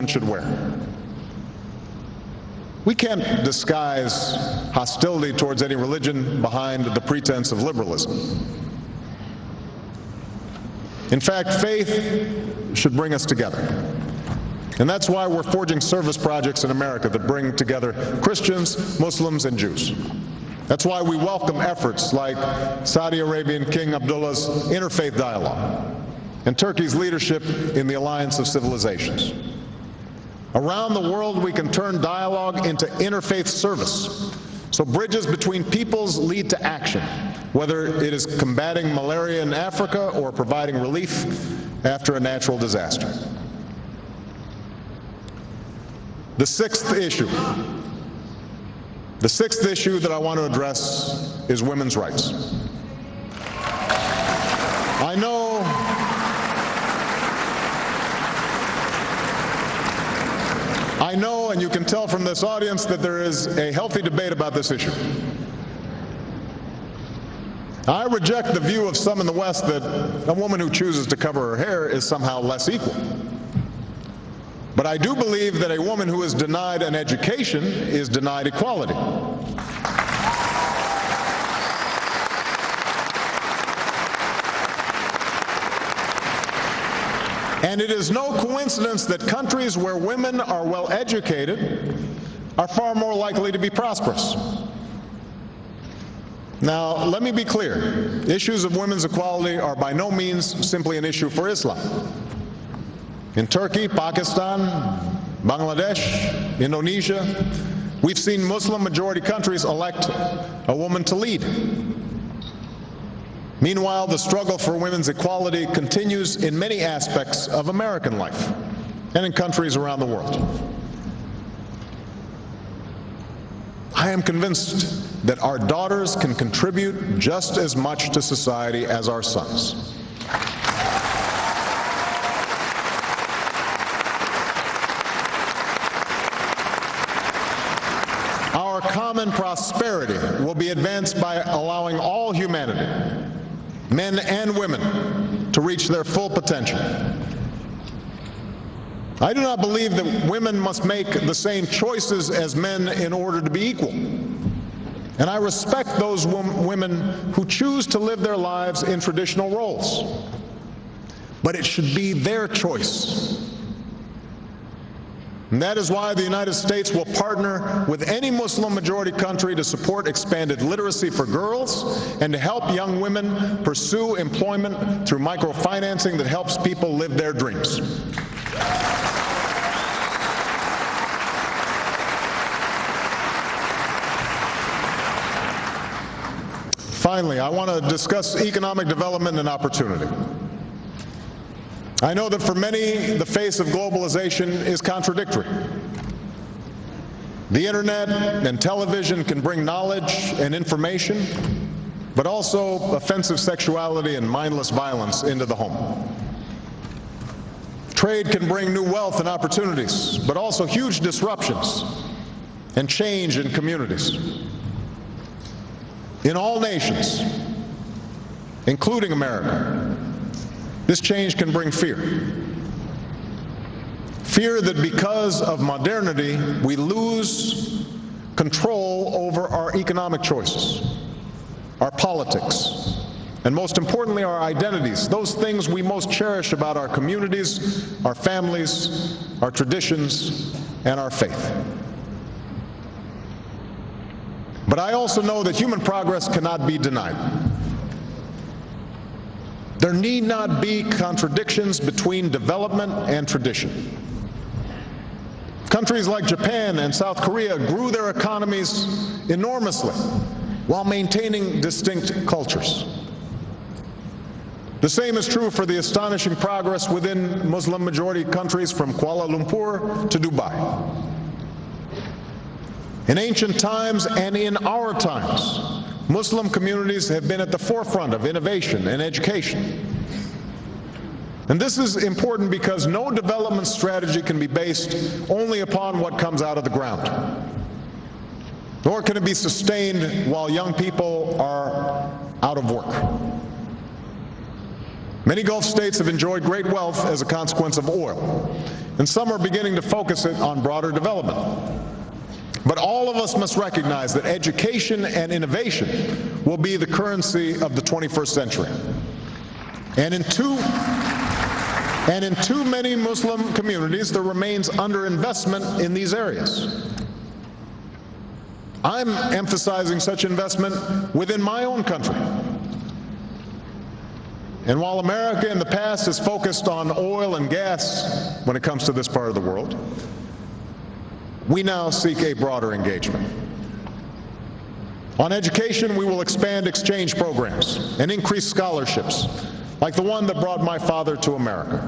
should wear. We can't disguise hostility towards any religion behind the pretense of liberalism. In fact, faith should bring us together. And that's why we're forging service projects in America that bring together Christians, Muslims, and Jews. That's why we welcome efforts like Saudi Arabian King Abdullah's interfaith dialogue and Turkey's leadership in the Alliance of Civilizations. Around the world, we can turn dialogue into interfaith service, so bridges between peoples lead to action, whether it is combating malaria in Africa or providing relief after a natural disaster. The sixth issue that I want to address is women's rights. I know, and you can tell from this audience, that there is a healthy debate about this issue. I reject the view of some in the West that a woman who chooses to cover her hair is somehow less equal. But I do believe that a woman who is denied an education is denied equality. And it is no coincidence that countries where women are well educated are far more likely to be prosperous. Now, let me be clear. Issues of women's equality are by no means simply an issue for Islam. In Turkey, Pakistan, Bangladesh, Indonesia, we've seen Muslim-majority countries elect a woman to lead. Meanwhile, the struggle for women's equality continues in many aspects of American life and in countries around the world. I am convinced that our daughters can contribute just as much to society as our sons. Our common prosperity will be advanced by allowing all humanity, men and women, to reach their full potential. I do not believe that women must make the same choices as men in order to be equal. And I respect those women who choose to live their lives in traditional roles. But it should be their choice. And that is why the United States will partner with any Muslim-majority country to support expanded literacy for girls and to help young women pursue employment through microfinancing that helps people live their dreams. Finally, I want to discuss economic development and opportunity. I know that for many, the face of globalization is contradictory. The internet and television can bring knowledge and information, but also offensive sexuality and mindless violence into the home. Trade can bring new wealth and opportunities, but also huge disruptions and change in communities. In all nations, including America, this change can bring fear. Fear that because of modernity, we lose control over our economic choices, our politics, and most importantly, our identities, those things we most cherish about our communities, our families, our traditions, and our faith. But I also know that human progress cannot be denied. There need not be contradictions between development and tradition. Countries like Japan and South Korea grew their economies enormously while maintaining distinct cultures. The same is true for the astonishing progress within Muslim-majority countries from Kuala Lumpur to Dubai. In ancient times and in our times, Muslim communities have been at the forefront of innovation and education. And this is important because no development strategy can be based only upon what comes out of the ground. Nor can it be sustained while young people are out of work. Many Gulf states have enjoyed great wealth as a consequence of oil. and some are beginning to focus it on broader development. But all of us must recognize that education and innovation will be the currency of the 21st century. And in too many Muslim communities, there remains underinvestment in these areas. I'm emphasizing such investment within my own country. And while America in the past has focused on oil and gas when it comes to this part of the world, we now seek a broader engagement. On education, we will expand exchange programs and increase scholarships, like the one that brought my father to America.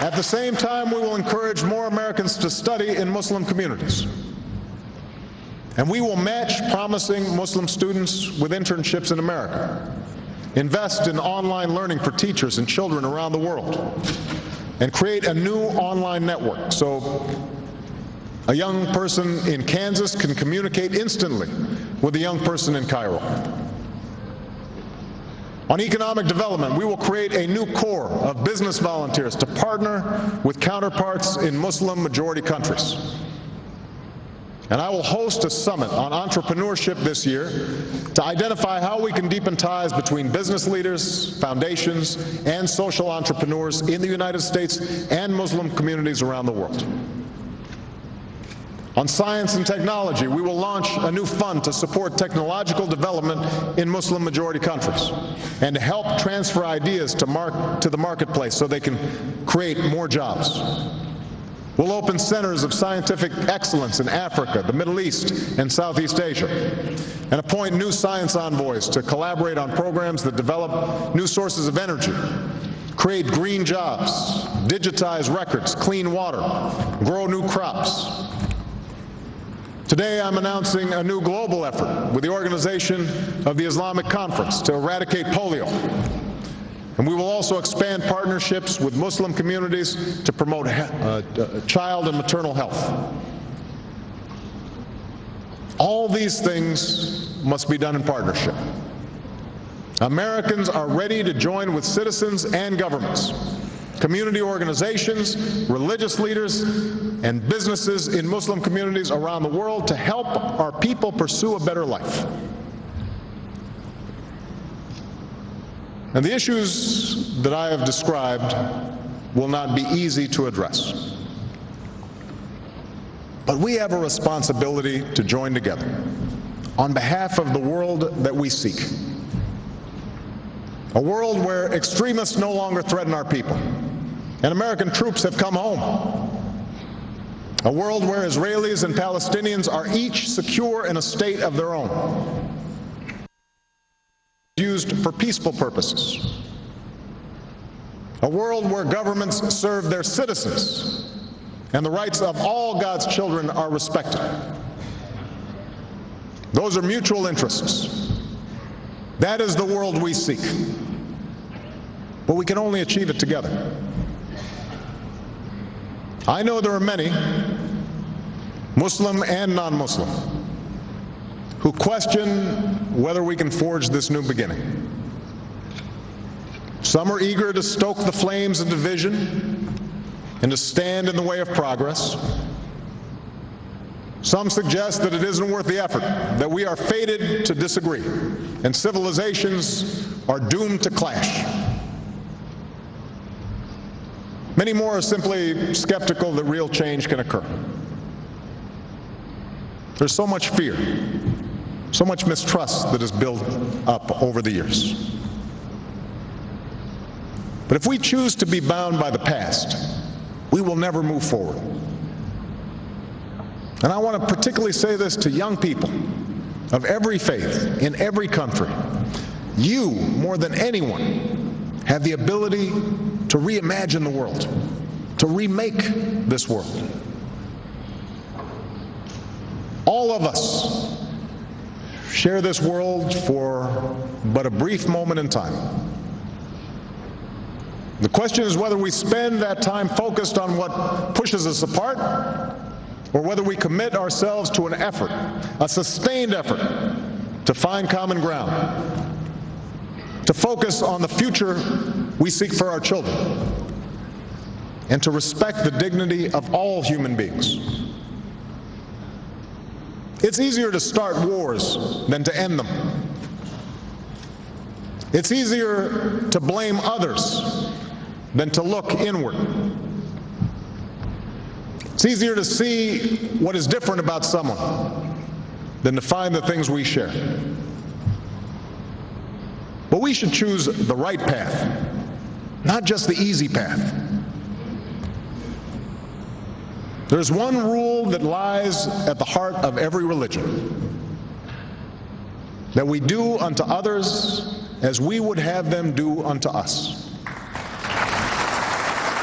At the same time, we will encourage more Americans to study in Muslim communities. And we will match promising Muslim students with internships in America, invest in online learning for teachers and children around the world, and create a new online network so a young person in Kansas can communicate instantly with a young person in Cairo. On economic development, we will create a new corps of business volunteers to partner with counterparts in Muslim-majority countries. And I will host a summit on entrepreneurship this year to identify how we can deepen ties between business leaders, foundations, and social entrepreneurs in the United States and Muslim communities around the world. On science and technology, we will launch a new fund to support technological development in Muslim-majority countries and to help transfer ideas to the marketplace so they can create more jobs. We'll open centers of scientific excellence in Africa, the Middle East, and Southeast Asia, and appoint new science envoys to collaborate on programs that develop new sources of energy, create green jobs, digitize records, clean water, grow new crops. Today, I'm announcing a new global effort with the Organization of the Islamic Conference to eradicate polio. And we will also expand partnerships with Muslim communities to promote child and maternal health. All these things must be done in partnership. Americans are ready to join with citizens and governments, community organizations, religious leaders, and businesses in Muslim communities around the world to help our people pursue a better life. And the issues that I have described will not be easy to address. But we have a responsibility to join together on behalf of the world that we seek. A world where extremists no longer threaten our people, and American troops have come home. A world where Israelis and Palestinians are each secure in a state of their own, used for peaceful purposes. A world where governments serve their citizens and the rights of all God's children are respected. Those are mutual interests. That is the world we seek. But we can only achieve it together. I know there are many, Muslim and non-Muslim, who question whether we can forge this new beginning. Some are eager to stoke the flames of division and to stand in the way of progress. Some suggest that it isn't worth the effort, that we are fated to disagree, and civilizations are doomed to clash. Many more are simply skeptical that real change can occur. There's so much fear, so much mistrust that has built up over the years. But if we choose to be bound by the past, we will never move forward. And I want to particularly say this to young people of every faith, in every country. You, more than anyone, have the ability to reimagine the world, to remake this world. All of us share this world for but a brief moment in time. The question is whether we spend that time focused on what pushes us apart, or whether we commit ourselves to an effort, a sustained effort, to find common ground to focus on the future we seek for our children, and to respect the dignity of all human beings. It's easier to start wars than to end them. It's easier to blame others than to look inward. It's easier to see what is different about someone than to find the things we share. But we should choose the right path, not just the easy path. There's one rule that lies at the heart of every religion: that we do unto others as we would have them do unto us.